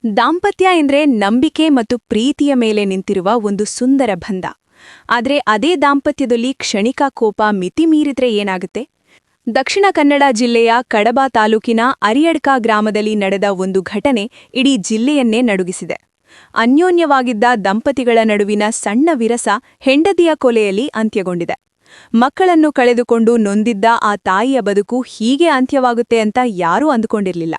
ದಾಂಪತ್ಯ ಎಂದ್ರೆ ನಂಬಿಕೆ ಮತ್ತು ಪ್ರೀತಿಯ ಮೇಲೆ ನಿಂತಿರುವ ಒಂದು ಸುಂದರ ಬಂಧ. ಆದರೆ ಅದೇ ದಾಂಪತ್ಯದಲ್ಲಿ ಕ್ಷಣಿಕ ಕೋಪ ಮಿತಿ ಮೀರಿದ್ರೆ ಏನಾಗುತ್ತೆ? ದಕ್ಷಿಣ ಕನ್ನಡ ಜಿಲ್ಲೆಯ ಕಡಬ ತಾಲೂಕಿನ ಅರಿಯಡ್ಕ ಗ್ರಾಮದಲ್ಲಿ ನಡೆದ ಒಂದು ಘಟನೆ ಇಡೀ ಜಿಲ್ಲೆಯನ್ನೇ ನಡುಗಿಸಿದೆ. ಅನ್ಯೋನ್ಯವಾಗಿದ್ದ ದಂಪತಿಗಳ ನಡುವಿನ ಸಣ್ಣ ವಿರಸ ಹೆಂಡತಿಯ ಕೊಲೆಯಲ್ಲಿ ಅಂತ್ಯಗೊಂಡಿದೆ. ಮಕ್ಕಳನ್ನು ಕಳೆದುಕೊಂಡು ನೊಂದಿದ್ದ ಆ ತಾಯಿಯ ಬದುಕು ಹೀಗೆ ಅಂತ್ಯವಾಗುತ್ತೆ ಅಂತ ಯಾರೂ ಅಂದುಕೊಂಡಿರಲಿಲ್ಲ.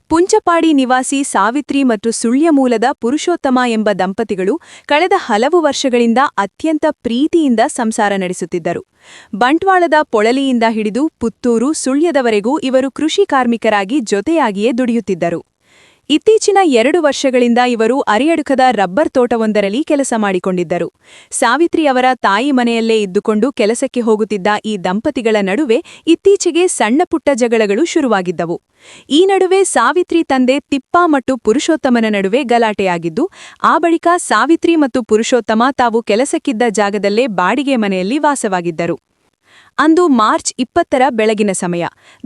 ಪುಂಚಪಾಡಿ ನಿವಾಸಿ ಸಾವಿತ್ರಿ ಮತ್ತು ಸುಳ್ಯ ಮೂಲದ ಪುರುಷೋತ್ತಮ ಎಂಬ ದಂಪತಿಗಳು ಕಳೆದ ಹಲವು ವರ್ಷಗಳಿಂದ ಅತ್ಯಂತ ಪ್ರೀತಿಯಿಂದ ಸಂಸಾರ ನಡೆಸುತ್ತಿದ್ದರು. ಬಂಟ್ವಾಳದ ಪೊಳಲಿಯಿಂದ ಹಿಡಿದು ಪುತ್ತೂರು ಸುಳ್ಯದವರೆಗೂ ಇವರು ಕೃಷಿ ಕಾರ್ಮಿಕರಾಗಿ ಜೊತೆಯಾಗಿಯೇ ದುಡಿಯುತ್ತಿದ್ದರು. ಇತ್ತೀಚಿನ 2 ವರ್ಷಗಳಿಂದ ಇವರು ಅರಿಯಡ್ಕದ ರಬ್ಬರ್ ತೋಟವೊಂದರಲ್ಲಿ ಕೆಲಸ ಮಾಡಿಕೊಂಡಿದ್ದರು. ಸಾವಿತ್ರಿ ಅವರ ತಾಯಿ ಮನೆಯಲ್ಲೇ ಇದ್ದುಕೊಂಡು ಕೆಲಸಕ್ಕೆ ಹೋಗುತ್ತಿದ್ದ ಈ ದಂಪತಿಗಳ ನಡುವೆ ಇತ್ತೀಚೆಗೆ ಸಣ್ಣಪುಟ್ಟ ಜಗಳಗಳು ಶುರುವಾಗಿದ್ದವು. ಈ ನಡುವೆ ಸಾವಿತ್ರಿ ತಂದೆ ತಿಪ್ಪ ಮತ್ತು ಪುರುಷೋತ್ತಮನ ನಡುವೆ ಗಲಾಟೆಯಾಗಿದ್ದು, ಆ ಬಳಿಕ ಸಾವಿತ್ರಿ ಮತ್ತು ಪುರುಷೋತ್ತಮ ತಾವು ಕೆಲಸಕ್ಕಿದ್ದ ಜಾಗದಲ್ಲೇ ಬಾಡಿಗೆ ಮನೆಯಲ್ಲಿ ವಾಸವಾಗಿದ್ದರು. ಅಂದು ಮಾರ್ಚ್ 20ರ ಬೆಳಗಿನ ಸಮಯ.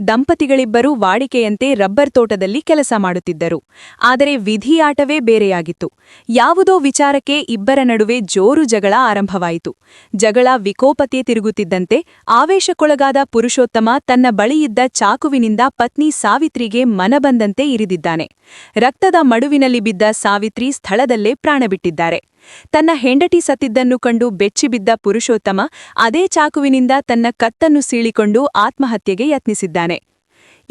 ದಂಪತಿಗಳಿಬ್ಬರೂ ವಾಡಿಕೆಯಂತೆ ರಬ್ಬರ್ ತೋಟದಲ್ಲಿ ಕೆಲಸ ಮಾಡುತ್ತಿದ್ದರು. ಆದರೆ ವಿಧಿಯಾಟವೇ ಬೇರೆಯಾಗಿತ್ತು. ಯಾವುದೋ ವಿಚಾರಕ್ಕೆ ಇಬ್ಬರ ನಡುವೆ ಜೋರು ಜಗಳ ಆರಂಭವಾಯಿತು. ಜಗಳ ವಿಕೋಪತೆ ತಿರುಗುತ್ತಿದ್ದಂತೆ ಆವೇಶಕ್ಕೊಳಗಾದ ಪುರುಷೋತ್ತಮ ತನ್ನ ಬಳಿಯಿದ್ದ ಚಾಕುವಿನಿಂದ ಪತ್ನಿ ಸಾವಿತ್ರಿಗೆ ಮನಬಂದಂತೆ ಇರಿದಿದ್ದಾನೆ. ರಕ್ತದ ಮಡುವಿನಲ್ಲಿ ಬಿದ್ದ ಸಾವಿತ್ರಿ ಸ್ಥಳದಲ್ಲೇ ಪ್ರಾಣಬಿಟ್ಟಿದ್ದಾರೆ. ತನ್ನ ಹೆಂಡತಿ ಸತ್ತಿದ್ದನ್ನು ಕಂಡು ಬೆಚ್ಚಿಬಿದ್ದ ಪುರುಷೋತ್ತಮ ಅದೇ ಚಾಕುವಿನಿಂದ ತನ್ನ ಕತ್ತನ್ನು ಸೀಳಿಕೊಂಡು ಆತ್ಮಹತ್ಯೆಗೆ ಯತ್ನಿಸಿದ್ದಾನೆ.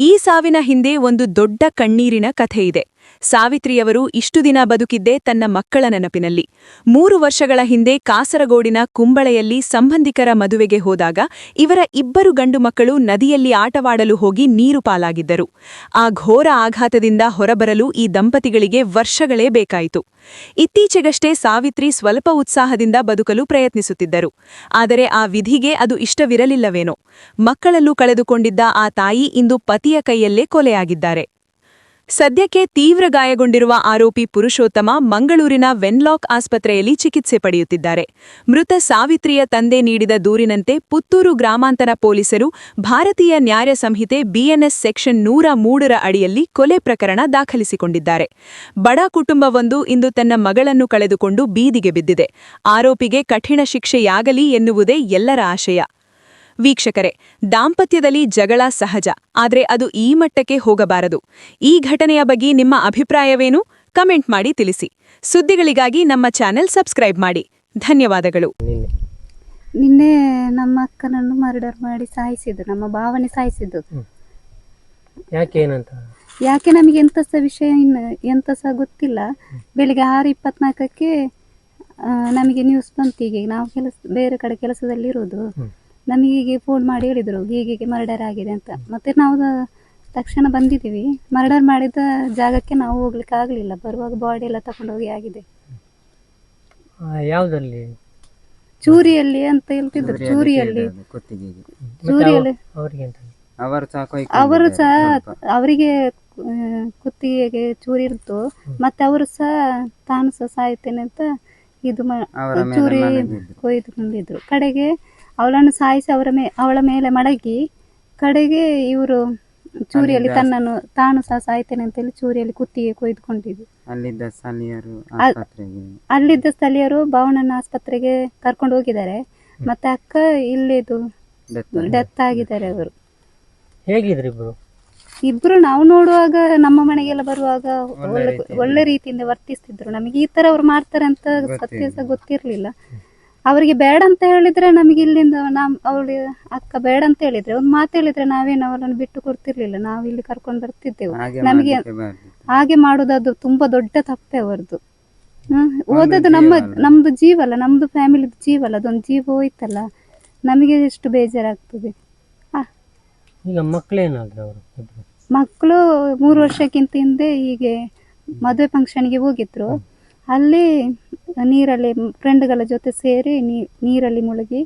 ಈ ಸಾವಿನ ಹಿಂದೆ ಒಂದು ದೊಡ್ಡ ಕಣ್ಣೀರಿನ ಕಥೆಯಿದೆ. ಸಾವಿತ್ರಿಯವರು ಇಷ್ಟು ದಿನ ಬದುಕಿದ್ದೇ ತನ್ನ ಮಕ್ಕಳ ನೆನಪಿನಲ್ಲಿ. 3 ವರ್ಷಗಳ ಹಿಂದೆ ಕಾಸರಗೋಡಿನ ಕುಂಬಳೆಯಲ್ಲಿ ಸಂಬಂಧಿಕರ ಮದುವೆಗೆ ಹೋದಾಗ ಇವರ 2 ಗಂಡು ಮಕ್ಕಳು ನದಿಯಲ್ಲಿ ಆಟವಾಡಲು ಹೋಗಿ ನೀರು ಪಾಲಾಗಿದ್ದರು. ಆ ಘೋರ ಆಘಾತದಿಂದ ಹೊರಬರಲು ಈ ದಂಪತಿಗಳಿಗೆ ವರ್ಷಗಳೇ ಬೇಕಾಯಿತು. ಇತ್ತೀಚೆಗಷ್ಟೇ ಸಾವಿತ್ರಿ ಸ್ವಲ್ಪ ಉತ್ಸಾಹದಿಂದ ಬದುಕಲು ಪ್ರಯತ್ನಿಸುತ್ತಿದ್ದರು. ಆದರೆ ಆ ವಿಧಿಗೆ ಅದು ಇಷ್ಟವಿರಲಿಲ್ಲವೇನೋ. ಮಕ್ಕಳಲ್ಲೂ ಕಳೆದುಕೊಂಡಿದ್ದ ಆ ತಾಯಿ ಇಂದು ಪತಿಯ ಕೈಯಲ್ಲೇ ಕೊಲೆಯಾಗಿದ್ದಾರೆ. ಸದ್ಯಕ್ಕೆ ತೀವ್ರ ಗಾಯಗೊಂಡಿರುವ ಆರೋಪಿ ಪುರುಷೋತ್ತಮ ಮಂಗಳೂರಿನ ವೆನ್ಲಾಕ್ ಆಸ್ಪತ್ರೆಯಲ್ಲಿ ಚಿಕಿತ್ಸೆ ಪಡೆಯುತ್ತಿದ್ದಾರೆ. ಮೃತ ಸಾವಿತ್ರಿಯ ತಂದೆ ನೀಡಿದ ದೂರಿನಂತೆ ಪುತ್ತೂರು ಗ್ರಾಮಾಂತರ ಪೊಲೀಸರು ಭಾರತೀಯ ನ್ಯಾಯ ಸಂಹಿತೆ BNS ಸೆಕ್ಷನ್ 103ರ ಅಡಿಯಲ್ಲಿ ಕೊಲೆ ಪ್ರಕರಣ ದಾಖಲಿಸಿಕೊಂಡಿದ್ದಾರೆ. ಬಡ ಕುಟುಂಬವೊಂದು ಇಂದು ತನ್ನ ಮಗಳನ್ನು ಕಳೆದುಕೊಂಡು ಬೀದಿಗೆ ಬಿದ್ದಿದೆ. ಆರೋಪಿಗೆ ಕಠಿಣ ಶಿಕ್ಷೆಯಾಗಲಿ ಎನ್ನುವುದೇ ಎಲ್ಲರ ಆಶಯ. ವೀಕ್ಷಕರೇ, ದಾಂಪತ್ಯದಲ್ಲಿ ಜಗಳ ಸಹಜ, ಆದರೆ ಅದು ಈ ಮಟ್ಟಕ್ಕೆ ಹೋಗಬಾರದು. ಈ ಘಟನೆಯ ಬಗ್ಗೆ ನಿಮ್ಮ ಅಭಿಪ್ರಾಯವೇನು? ಕಮೆಂಟ್ ಮಾಡಿ ತಿಳಿಸಿ. ಸುದ್ದಿಗಳಿಗಾಗಿ ನಮ್ಮ ಚಾನೆಲ್ ಸಬ್ಸ್ಕ್ರೈಬ್ ಮಾಡಿ. ಧನ್ಯವಾದಗಳು. ನಿನ್ನೆ ನಮ್ಮ ಅಕ್ಕನನ್ನು ಮರ್ಡರ್ ಮಾಡಿ ಸಾಯಿಸಿದ್ದು, ನಮ್ಮ ಭಾವನೆ ಸಾಯಿಸಿದ್ದು. ಯಾಕೆ ನಮಗೆ ಎಂತ ಸಹ ವಿಷಯ ಎಂತ ಸಹ ಗೊತ್ತಿಲ್ಲ. ಬೆಳಿಗ್ಗೆ 6:24ಕ್ಕೆ ನಮಗೆ ನ್ಯೂಸ್ ಬಂತು. ಹೀಗೆ ನಾವು ಬೇರೆ ಕಡೆ ಕೆಲಸದಲ್ಲಿ ಇರೋದು. ನಮಗೆ ಫೋನ್ ಮಾಡಿ ಹೇಳಿದ್ರು ಹೀಗೆ ಮರ್ಡರ್ ಆಗಿದೆ ಅಂತ. ಮತ್ತೆ ನಾವು ತಕ್ಷಣ ಬಂದಿದ್ದೀವಿ. ಮರ್ಡರ್ ಮಾಡಿದ ಜಾಗಕ್ಕೆ ನಾವು ಹೋಗ್ಲಿಕ್ಕೆ ಆಗಲಿಲ್ಲ. ಬರುವಾಗ ಬಾಡಿ ಎಲ್ಲ ತಗೊಂಡೋಗಿ ಆಗಿದೆ. ಯಾವುದಲ್ಲಿ? ಚೂರಿಯಲ್ಲಿ ಅಂತ ಹೇಳ್ತಿದ್ರು. ಚೂರಿಯಲ್ಲಿ ಅವರು ಸಹ ಅವರಿಗೆ ಕುತ್ತಿಗೆಗೆ ಚೂರಿ ಇರ್ತು. ಮತ್ತೆ ಅವರು ಸಹ ತಾನು ಸಹ ಸಾಯ್ತೇನೆ ಅಂತ ಇದು ಚೂರಿ ಕೊಯ್ದುಕೊಂಡಿದ್ರು. ಕಡೆಗೆ ಅವಳನ್ನು ಸಾಯಿಸಿ ಅವಳ ಮೇಲೆ ಮಡಗಿ ಕಡೆಗೆ ಇವರು ಚೂರಿಯಲ್ಲಿ ತಾನು ಸಹ ಸಾಯ್ತೇನೆ ಅಂತೇಳಿ ಚೂರಿಯಲ್ಲಿ ಕುತ್ತಿಗೆ ಕೊಯ್ದುಕೊಂಡಿದ್ರು. ಅಲ್ಲಿದ್ದ ಸ್ಥಳೀಯರು ಭಾವನನ್ನ ಆಸ್ಪತ್ರೆಗೆ ಕರ್ಕೊಂಡು ಹೋಗಿದ್ದಾರೆ. ಮತ್ತೆ ಅಕ್ಕ ಇಲ್ಲಿದು ಡೆತ್ ಆಗಿದ್ದಾರೆ. ಅವರು ಹೇಗಿದ್ರು ಇಬ್ರು ನಾವು ನೋಡುವಾಗ ನಮ್ಮ ಮನೆಗೆಲ್ಲ ಬರುವಾಗ ಒಳ್ಳೆ ರೀತಿಯಿಂದ ವರ್ತಿಸ್ತಿದ್ರು. ನಮಗೆ ಈ ತರ ಅವ್ರು ಮಾಡ್ತಾರೆ ಅಂತ ಸತ್ಯ ಸಹ ಗೊತ್ತಿರ್ಲಿಲ್ಲ. ಅವರಿಗೆ ಬೇಡ ಅಂತ ಹೇಳಿದ್ರೆ ನಮಗೆ ಇಲ್ಲಿಂದ ಅವಳು ಅಕ್ಕ ಬೇಡ ಅಂತ ಹೇಳಿದ್ರೆ ಒಂದು ಮಾತು ಹೇಳಿದ್ರೆ ನಾವೇನು ಅವರನ್ನು ಬಿಟ್ಟು ಕೊಡ್ತಿರ್ಲಿಲ್ಲ. ನಾವು ಇಲ್ಲಿ ಕರ್ಕೊಂಡು ಬರ್ತಿದ್ದೆವು. ನಮಗೆ ಹಾಗೆ ಮಾಡೋದು ತುಂಬಾ ದೊಡ್ಡ ತಪ್ಪೆ ಅವರದ್ದು. ಓದೋದು ನಮ್ದು ಜೀವಲ್ಲ, ನಮ್ದು ಫ್ಯಾಮಿಲಿ ಜೀವಲ್ಲ, ಅದೊಂದು ಜೀವ ಹೋಯ್ತಲ್ಲ. ನಮಗೆ ಎಷ್ಟು ಬೇಜಾರಾಗ್ತದೆ. ಮಕ್ಕಳು 3 ವರ್ಷಕ್ಕಿಂತ ಹಿಂದೆ ಹೀಗೆ ಮದುವೆ ಫಂಕ್ಷನ್ಗೆ ಹೋಗಿದ್ರು. ಅಲ್ಲಿ ನೀರಲ್ಲಿ ಫ್ರೆಂಡ್ಗಳ ಜೊತೆ ಸೇರಿ ನೀರಲ್ಲಿ ಮುಳುಗಿ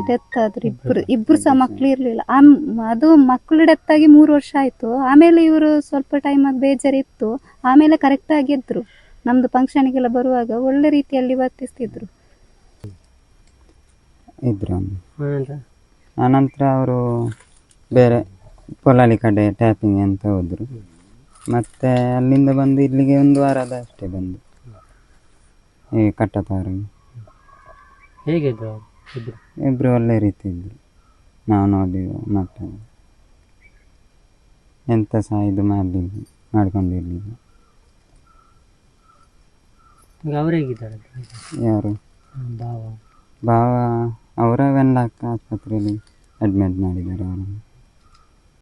ಡೆತ್ ಆದ್ರು. ಇಬ್ರು ಸಹ ಮಕ್ಳು ಇರ್ಲಿಲ್ಲ. ಅದು ಮಕ್ಕಳು ಡೆತ್ ಆಗಿ 3 ವರ್ಷ ಆಯ್ತು. ಆಮೇಲೆ ಇವರು ಸ್ವಲ್ಪ ಟೈಮ್ ಬೇಜಾರಿತ್ತು. ಆಮೇಲೆ ಕರೆಕ್ಟ್ ಆಗಿದ್ರು. ನಮ್ದು ಫಂಕ್ಷನ್ಗೆಲ್ಲ ಬರುವಾಗ ಒಳ್ಳೆ ರೀತಿಯಲ್ಲಿ ವರ್ತಿಸ್ತಿದ್ರು. ಆನಂತರ ಅವರು ಬೇರೆ ಪೊಲಾಲಿ ಕಡೆ ಟ್ಯಾಪಿಂಗ್ ಅಂತ ಹೋದ್ರು. ಮತ್ತು ಅಲ್ಲಿಂದ ಬಂದು ಇಲ್ಲಿಗೆ 1 ವಾರದ ಅಷ್ಟೇ ಬಂದು ಈ ಕಟ್ಟಪಾರಿಗೆ. ಹೇಗಿದ್ರು ಅವ್ರು ಇಬ್ರು? ಇಬ್ಬರು ಒಳ್ಳೆ ರೀತಿ ಇದ್ದರು, ನಾವು ನೋಡಿದ ಮಟ್ಟ ಎಂತ ಸಹ ಇದು ಮಾಡ್ಕೊಂಡಿರಲಿಲ್ಲ. ಈಗ ಅವ್ರು ಹೇಗಿದ್ದಾರೆ? ಯಾರು ಭಾವ ಭಾವ ಅವರ ವೆನ್ಲಾಕ್ ಆಸ್ಪತ್ರೆಯಲ್ಲಿ ಅಡ್ಮಿಟ್ ಮಾಡಿದ್ದಾರೆ ಅವರನ್ನು.